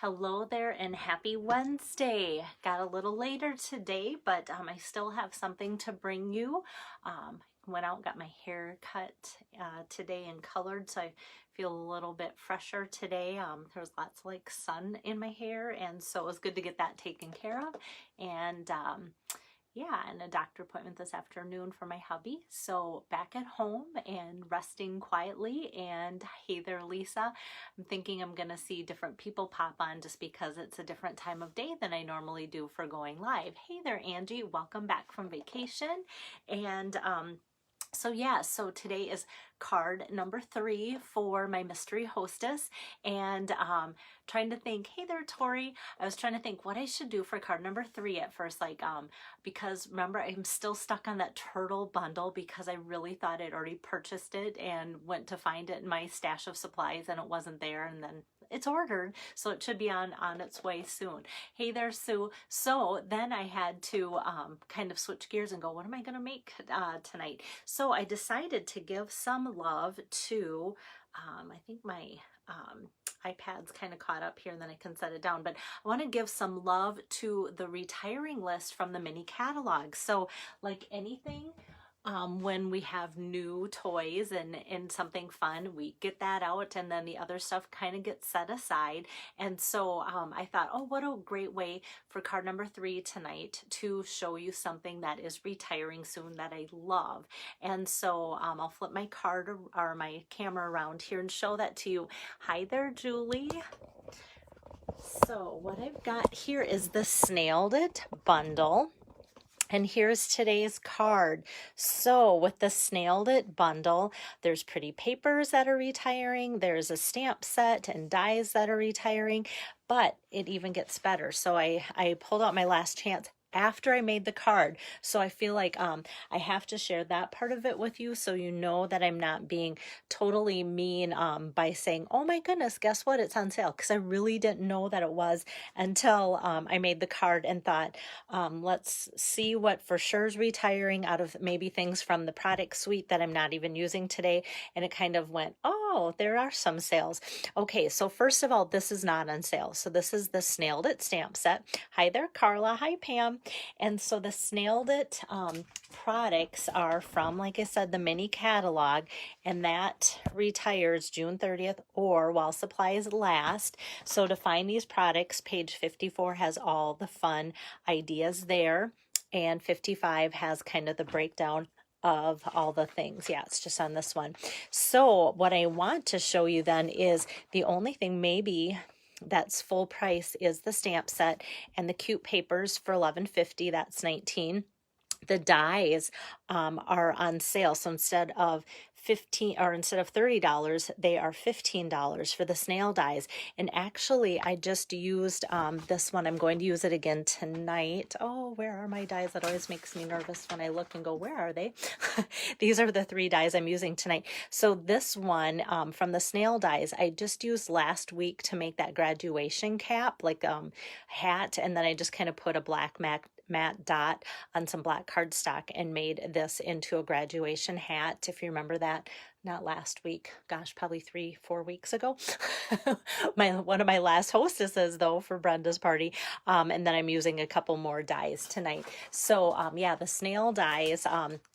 Hello there and happy Wednesday. Got a little later today, but I still have something to bring you. Went out and got my hair cut today and colored, so I feel a little bit fresher today. There was lots of like sun in my hair, and so it was good to get that taken care of. And yeah, and a doctor appointment this afternoon for my hubby. So back at home and resting quietly. And hey there, Lisa. I'm thinking I'm going to see different people pop on just because it's a different time of day than I normally do for going live. Hey there, Angie. Welcome back from vacation. And so today is card number 3 for my mystery hostess, and trying to think, hey there, Tori. I was trying to think what I should do for card number 3 at first, because remember, I'm still stuck on that turtle bundle because I really thought I'd already purchased it and went to find it in my stash of supplies and it wasn't there, and then it's ordered, so it should be on its way soon. Hey there, Sue. So then I had to kind of switch gears and go, what am I going to make tonight? So I decided to give some love to, I think my iPad's kind of caught up here and then I can set it down, but I want to give some love to the retiring list from the mini catalog. So like anything, when we have new toys and something fun, we get that out, and then the other stuff kind of gets set aside. And so I thought, oh, what a great way for card number 3 tonight to show you something that is retiring soon that I love. And so I'll flip my card or my camera around here and show that to you. Hi there, Julie. So what I've got here is the Snailed It bundle. And here's today's card. So with the Snailed It bundle, there's pretty papers that are retiring, there's a stamp set and dies that are retiring, but it even gets better. So I pulled out my last chance after I made the card. So I feel like I have to share that part of it with you so you know that I'm not being totally mean by saying, oh my goodness, guess what? It's on sale. Because I really didn't know that it was until I made the card and thought, let's see what for sure is retiring out of maybe things from the product suite that I'm not even using today. And it kind of went, oh, there are some sales. Okay, so first of all, this is not on sale. So this is the Snailed It Stamp Set. Hi there, Carla. Hi, Pam. And so the Snailed It products are from, like I said, the mini catalog, and that retires June 30th or while supplies last. So to find these products, page 54 has all the fun ideas there, and 55 has kind of the breakdown of all the things. Yeah, it's just on this one. So what I want to show you then is the only thing maybe that's full price is the stamp set and the cute papers for $11.50. That's $19. The dies are on sale, so instead of $30, they are $15 for the snail dies. And actually, I just used this one. I'm going to use it again tonight. Oh, where are my dies? That always makes me nervous when I look and go, where are they? These are the 3 dies I'm using tonight. So this one from the snail dies, I just used last week to make that graduation cap, like hat, and then I just kind of put a black matte dot on some black cardstock and made this into a graduation hat. If you remember that, not last week, gosh, probably 3-4 weeks ago. One of my last hostesses though for Brenda's party. And then I'm using a couple more dies tonight. So yeah, the snail dies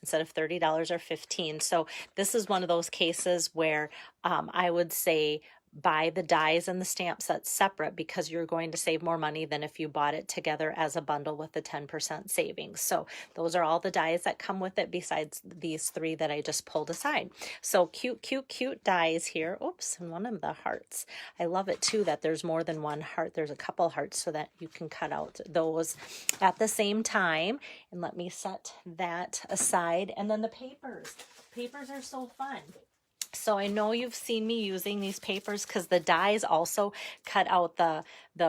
instead of $30 are $15. So this is one of those cases where I would say buy the dies and the stamp set separate because you're going to save more money than if you bought it together as a bundle with the 10% savings. So those are all the dies that come with it besides these 3 that I just pulled aside. So cute, cute, cute dies here. Oops, and one of the hearts. I love it too that there's more than one heart. There's a couple hearts so that you can cut out those at the same time. And let me set that aside. And then the papers. Papers are so fun. So I know you've seen me using these papers because the dies also cut out the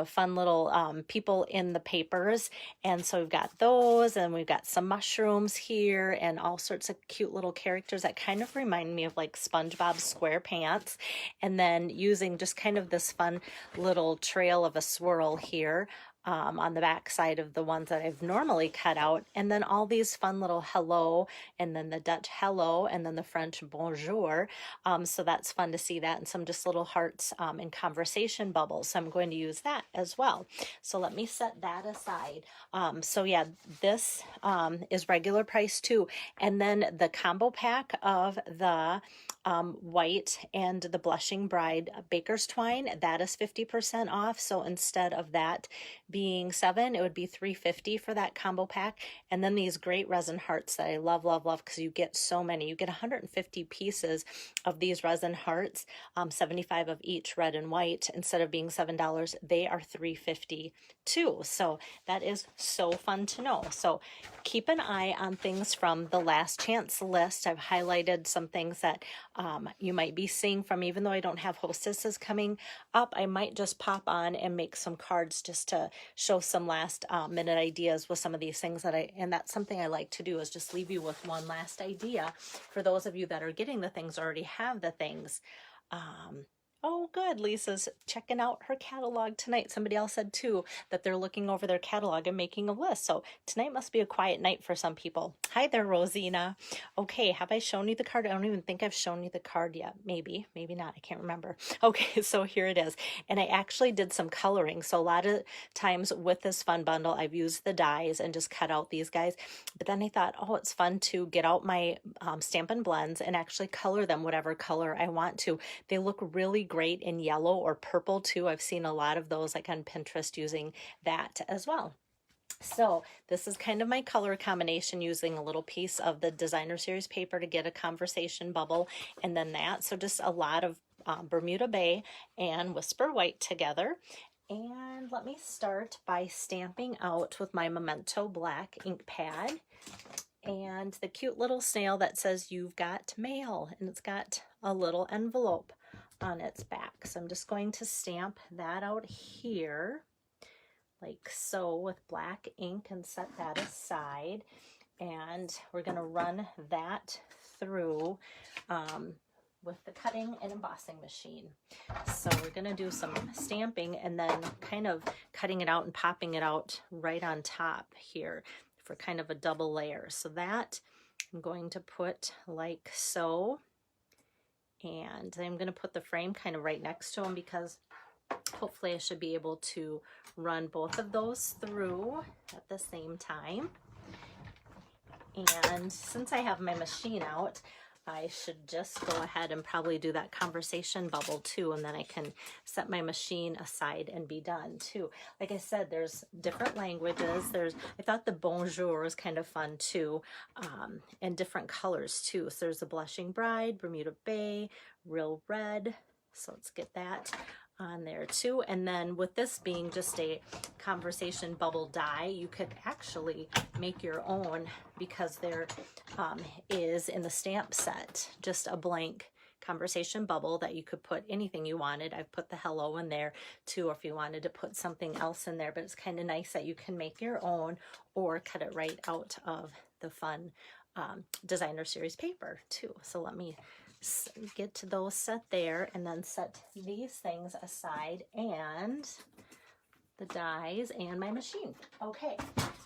fun little people in the papers. And so we've got those, and we've got some mushrooms here and all sorts of cute little characters that kind of remind me of like SpongeBob SquarePants. And then using just kind of this fun little trail of a swirl here on the back side of the ones that I've normally cut out. And then all these fun little hello, and then the Dutch hello, and then the French bonjour. So that's fun to see that, and some just little hearts and conversation bubbles. So I'm going to use that as well. So let me set that aside. So yeah, this is regular price too. And then the combo pack of the white and the Blushing Bride Baker's Twine, that is 50% off. So instead of that being $7, it would be $3.50 for that combo pack. And then these great resin hearts that I love, love, love, because you get so many. You get 150 pieces of these resin hearts, 75 of each, red and white. Instead of being $7, they are $3.50 too. So that is so fun to know. So keep an eye on things from the last chance list. I've highlighted some things that you might be seeing from, even though I don't have hostesses coming up, I might just pop on and make some cards just to show some last minute ideas with some of these things that and that's something I like to do, is just leave you with one last idea for those of you that are getting the things, already have the things. Oh, good. Lisa's checking out her catalog tonight. Somebody else said too that they're looking over their catalog and making a list. So tonight must be a quiet night for some people. Hi there, Rosina. Okay, have I shown you the card? I don't even think I've shown you the card yet. Maybe, maybe not. I can't remember. Okay, so here it is. And I actually did some coloring. So a lot of times with this fun bundle, I've used the dies and just cut out these guys. But then I thought, oh, it's fun to get out my Stampin' Blends and actually color them whatever color I want to. They look really great in yellow or purple too. I've seen a lot of those like on Pinterest using that as well. So this is kind of my color combination, using a little piece of the Designer Series paper to get a conversation bubble, and then that. So just a lot of Bermuda Bay and Whisper White together. And let me start by stamping out with my Memento Black ink pad and the cute little snail that says "You've got mail," and it's got a little envelope on its back. So I'm just going to stamp that out here like so with black ink and set that aside. And we're going to run that through with the cutting and embossing machine. So we're going to do some stamping and then kind of cutting it out and popping it out right on top here for kind of a double layer. So that I'm going to put like so. And I'm going to put the frame kind of right next to them, because hopefully I should be able to run both of those through at the same time. And since I have my machine out, I should just go ahead and probably do that conversation bubble too, and then I can set my machine aside and be done too. Like I said, there's different languages. I thought the bonjour was kind of fun too, and different colors too. So there's a Blushing Bride, Bermuda Bay, Real Red. So let's get that on there too. And then with this being just a conversation bubble die, you could actually make your own, because there is in the stamp set just a blank conversation bubble that you could put anything you wanted. I've put the hello in there too, if you wanted to put something else in there, but it's kind of nice that you can make your own or cut it right out of the fun Designer Series paper too. So let me get to those set there, and then set these things aside, and the dies and my machine. Okay,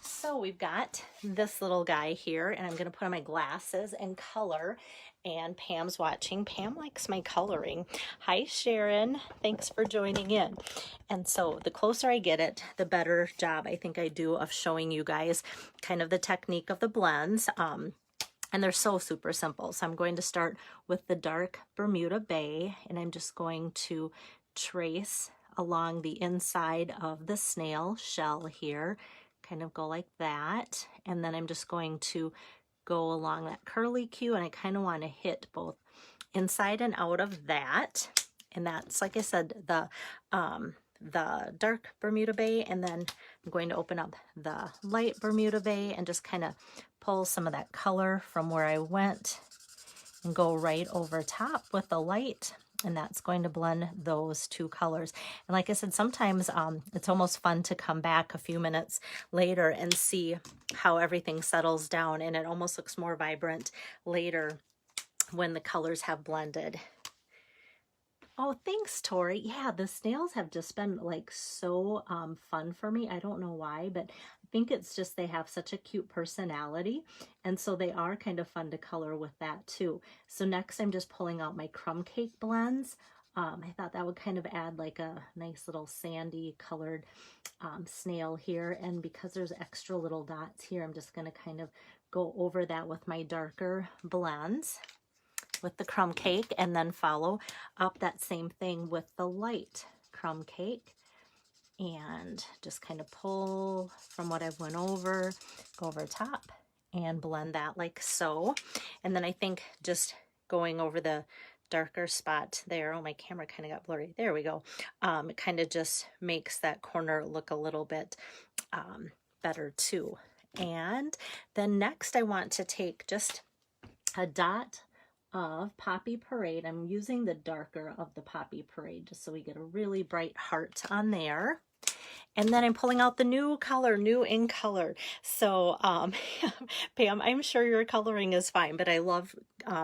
so we've got this little guy here, and I'm going to put on my glasses and color. And Pam's watching. Pam likes my coloring. Hi, Sharon. Thanks for joining in. And so the closer I get it, the better job I think I do of showing you guys kind of the technique of the blends. And they're so super simple. So I'm going to start with the dark Bermuda Bay, and I'm just going to trace along the inside of the snail shell here, kind of go like that. And then I'm just going to go along that curly Q, and I kind of want to hit both inside and out of that. And that's, like I said, the dark Bermuda Bay, and then I'm going to open up the light Bermuda Bay and just kind of pull some of that color from where I went and go right over top with the light, and that's going to blend those two colors. And like I said, sometimes it's almost fun to come back a few minutes later and see how everything settles down, and it almost looks more vibrant later when the colors have blended. Oh, thanks, Tori. Yeah, the snails have just been like so fun for me. I don't know why, but I think it's just they have such a cute personality. And so they are kind of fun to color with that too. So next I'm just pulling out my crumb cake blends. I thought that would kind of add like a nice little sandy colored snail here. And because there's extra little dots here, I'm just going to kind of go over that with my darker blends with the crumb cake, and then follow up that same thing with the light crumb cake, and just kind of pull from what I've went over, go over top and blend that like so. And then I think just going over the darker spot there, oh, my camera kind of got blurry, there we go. It kind of just makes that corner look a little bit better too. And then next I want to take just a dot of Poppy Parade. I'm using the darker of the Poppy Parade just so we get a really bright heart on there. And then I'm pulling out the new color, new in color. So Pam, I'm sure your coloring is fine, but I love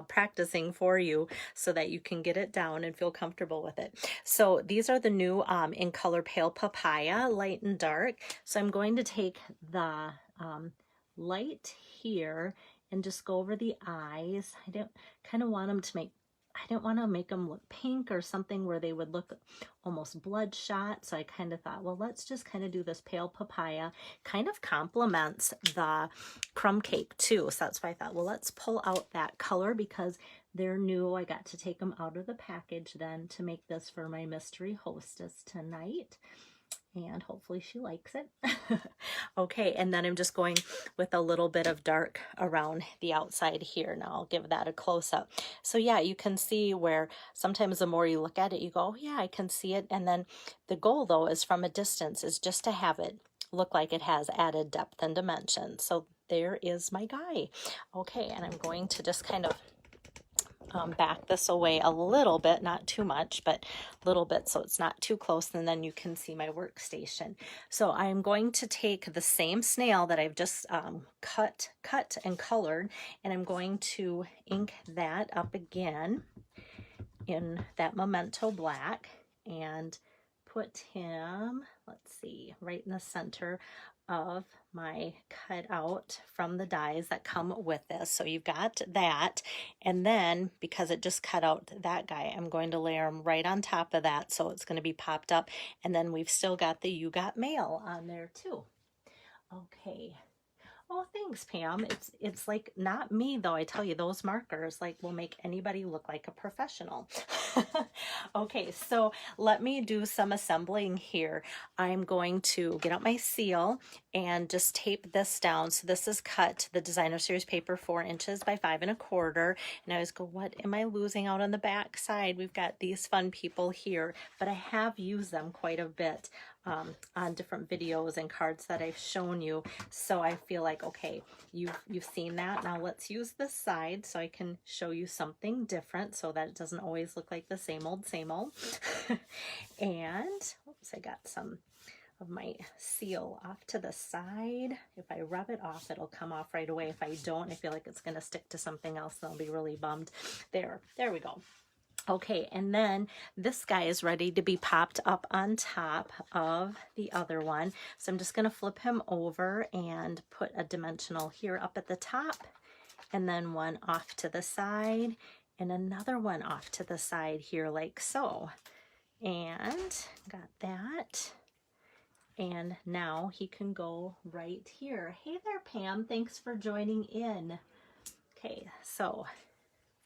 practicing for you so that you can get it down and feel comfortable with it. So these are the new in color Pale Papaya, light and dark. So I'm going to take the light here and just go over the eyes. I don't kind of want them to make, I don't want to make them look pink or something where they would look almost bloodshot. So I kind of thought, well, let's just kind of do this Pale Papaya. Kind of complements the crumb cake too. So that's why I thought, well, let's pull out that color because they're new. I got to take them out of the package then to make this for my mystery hostess tonight. And hopefully she likes it. Okay, and then I'm just going with a little bit of dark around the outside here. Now I'll give that a close-up. So yeah, you can see where sometimes the more you look at it, you go, oh yeah, I can see it. And then the goal though is from a distance is just to have it look like it has added depth and dimension. So there is my guy. Okay, and I'm going to just kind of back this away a little bit, not too much, but a little bit so it's not too close, and then you can see my workstation. So I'm going to take the same snail that I've just cut and colored, and I'm going to ink that up again in that Memento Black and put him, let's see, right in the center of my cutout from the dies that come with this. So you've got that, and then because it just cut out that guy, I'm going to layer them right on top of that, so it's going to be popped up, and then we've still got the You Got Mail on there too. Okay. Oh, thanks, Pam. It's like not me though. I tell you, those markers like will make anybody look like a professional. Okay, so let me do some assembling here. I'm going to get out my seal and just tape this down. So this is cut the designer series paper 4 inches by 5 1/4. And I always go, what am I losing out on the back side? We've got these fun people here, but I have used them quite a bit on different videos and cards that I've shown you. So I feel like, okay, you've seen that. Now let's use this side so I can show you something different so that it doesn't always look like the same old, same old. And, oops, I got some of my seal off to the side. If I rub it off, it'll come off right away. If I don't, I feel like it's going to stick to something else, and I'll be really bummed. There we go. Okay, and then this guy is ready to be popped up on top of the other one. So I'm just going to flip him over and put a dimensional here up at the top, and then one off to the side, and another one off to the side here like so. And got that. And now he can go right here. Hey there, Pam. Thanks for joining in. Okay, so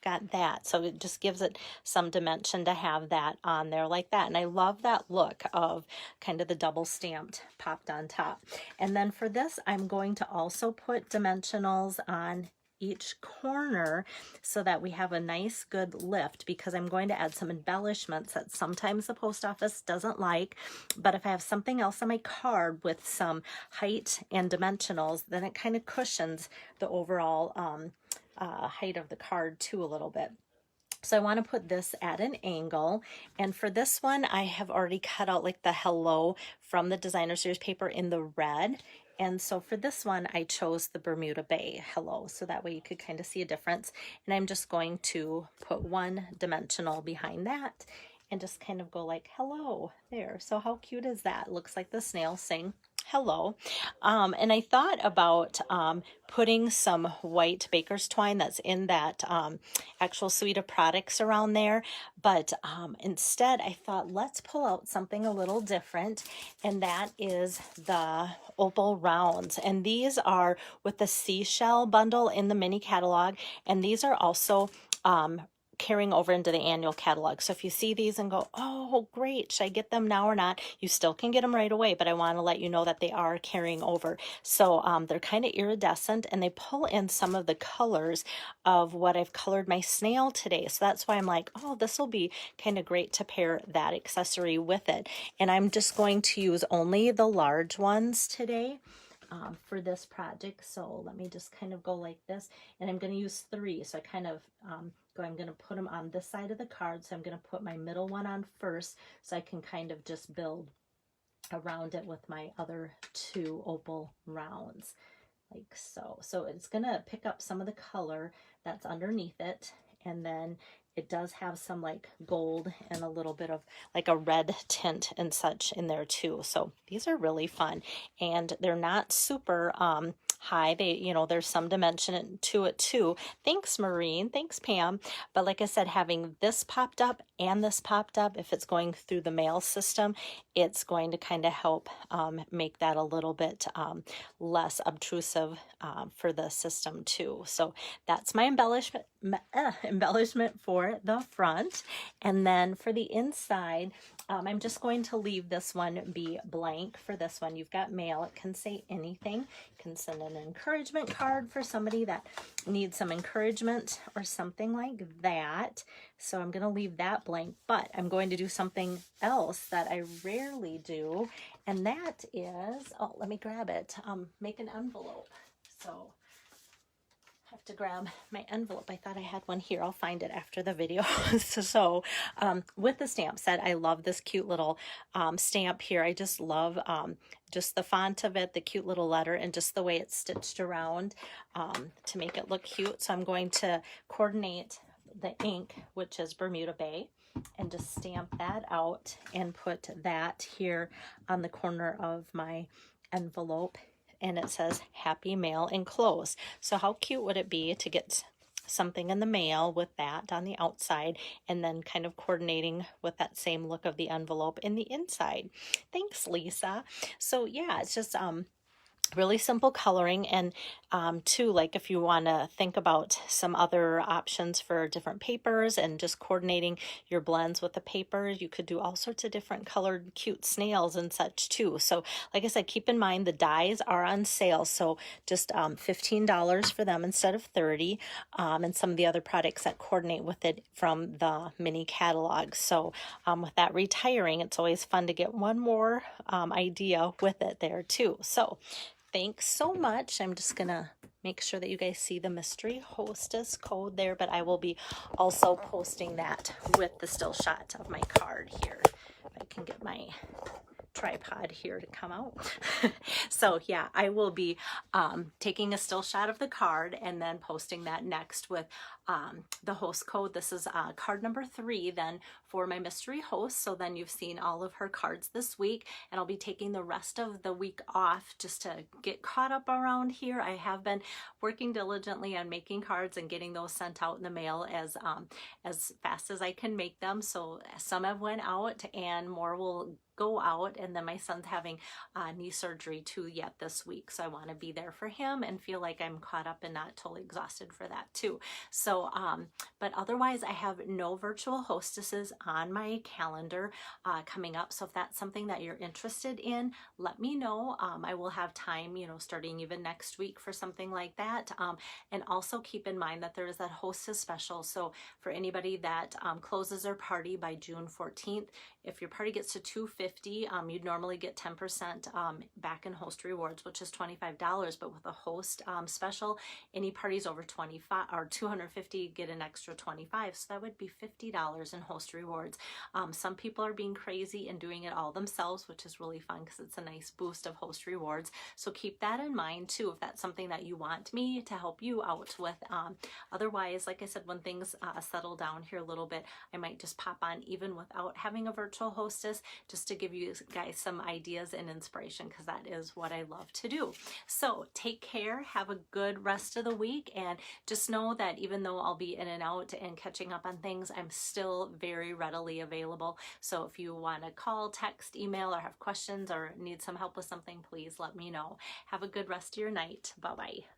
got that. So it just gives it some dimension to have that on there like that. And I love that look of kind of the double stamped popped on top. And then for this, I'm going to also put dimensionals on each corner so that we have a nice good lift, because I'm going to add some embellishments that sometimes the post office doesn't like. But if I have something else on my card with some height and dimensionals, then it kind of cushions the overall height of the card too a little bit. So I want to put this at an angle, and for this one I have already cut out like the hello from the designer series paper in the red. And so for this one, I chose the Bermuda Bay hello, so that way you could kind of see a difference. And I'm just going to put one dimensional behind that. and just kind of go like, hello there. So how cute is that? Looks like the snails sing hello. And I thought about putting some white baker's twine that's in that actual suite of products around there. But instead, I thought, let's pull out something a little different. And that is the Opal Rounds. And these are with the seashell bundle in the mini catalog. And these are also carrying over into the annual catalog. So if you see these and go, oh, great, should I get them now or not? You still can get them right away, but I want to let you know that they are carrying over. So they're kind of iridescent, and they pull in some of the colors of what I've colored my snail today. So that's why I'm like, oh, this will be kind of great to pair that accessory with it. And I'm just going to use only the large ones today. For this project. So let me just kind of go like this, and I'm going to use 3. So I kind of I'm going to put them on this side of the card. So I'm going to put my middle one on first, so I can kind of just build around it with my other 2 Opal Rounds, like so. So it's going to pick up some of the color that's underneath it, and then it does have some like gold and a little bit of like a red tint and such in there too. So these are really fun, and they're not super high. They, you know, there's some dimension to it too. Thanks, Maureen. Thanks, Pam. But like I said, having this popped up and this popped up, if it's going through the mail system, it's going to kind of help make that a little bit less obtrusive for the system too. So that's my embellishment for the front. And then for the inside, I'm just going to leave this one be blank for this one. You've got mail. It can say anything. You can send an encouragement card for somebody that needs some encouragement or something like that. So I'm going to leave that blank, but I'm going to do something else that I rarely do. And that is, oh, let me grab it. Make an envelope. So I have to grab my envelope. I thought I had one here. I'll find it after the video. So with the stamp set, I love this cute little stamp here. I just love just the font of it, the cute little letter, and just the way it's stitched around to make it look cute. So I'm going to coordinate the ink, which is Bermuda Bay, and just stamp that out and put that here on the corner of my envelope. And it says happy mail enclosed. So how cute would it be to get something in the mail with that on the outside, and then kind of coordinating with that same look of the envelope in the inside. Thanks, Lisa. So yeah, it's just really simple coloring. And too, like if you want to think about some other options for different papers and just coordinating your blends with the paper, you could do all sorts of different colored cute snails and such too. So like I said, keep in mind the dies are on sale, so just $15 for them instead of $30, and some of the other products that coordinate with it from the mini catalog. So with that retiring, it's always fun to get one more idea with it there too. So thanks so much. I'm just going to make sure that you guys see the mystery hostess code there, but I will be also posting that with the still shot of my card here. If I can get my tripod here to come out. So yeah, I will be taking a still shot of the card and then posting that next with the host code. This is card number 3 then for my mystery host. So then you've seen all of her cards this week, and I'll be taking the rest of the week off just to get caught up around here. I have been working diligently on making cards and getting those sent out in the mail as fast as I can make them. So some have went out and more will go out, and then my son's having knee surgery too yet this week, so I want to be there for him and feel like I'm caught up and not totally exhausted for that too. So but otherwise I have no virtual hostesses on my calendar coming up. So if that's something that you're interested in, let me know. I will have time, you know, starting even next week for something like that. And also keep in mind that there is that hostess special. So for anybody that closes their party by June 14th, if your party gets to 250, you'd normally get 10% back in host rewards, which is $25. But with a host special, any parties over 25 or $250 50, get an extra 25. So that would be $50 in host rewards. Some people are being crazy and doing it all themselves, which is really fun because it's a nice boost of host rewards. So keep that in mind too, if that's something that you want me to help you out with. Otherwise, like I said, when things settle down here a little bit, I might just pop on even without having a virtual hostess, just to give you guys some ideas and inspiration, because that is what I love to do. So take care, have a good rest of the week, and just know that even though I'll be in and out and catching up on things, I'm still very readily available. So if you want to call, text, email, or have questions or need some help with something, please let me know. Have a good rest of your night. Bye-bye.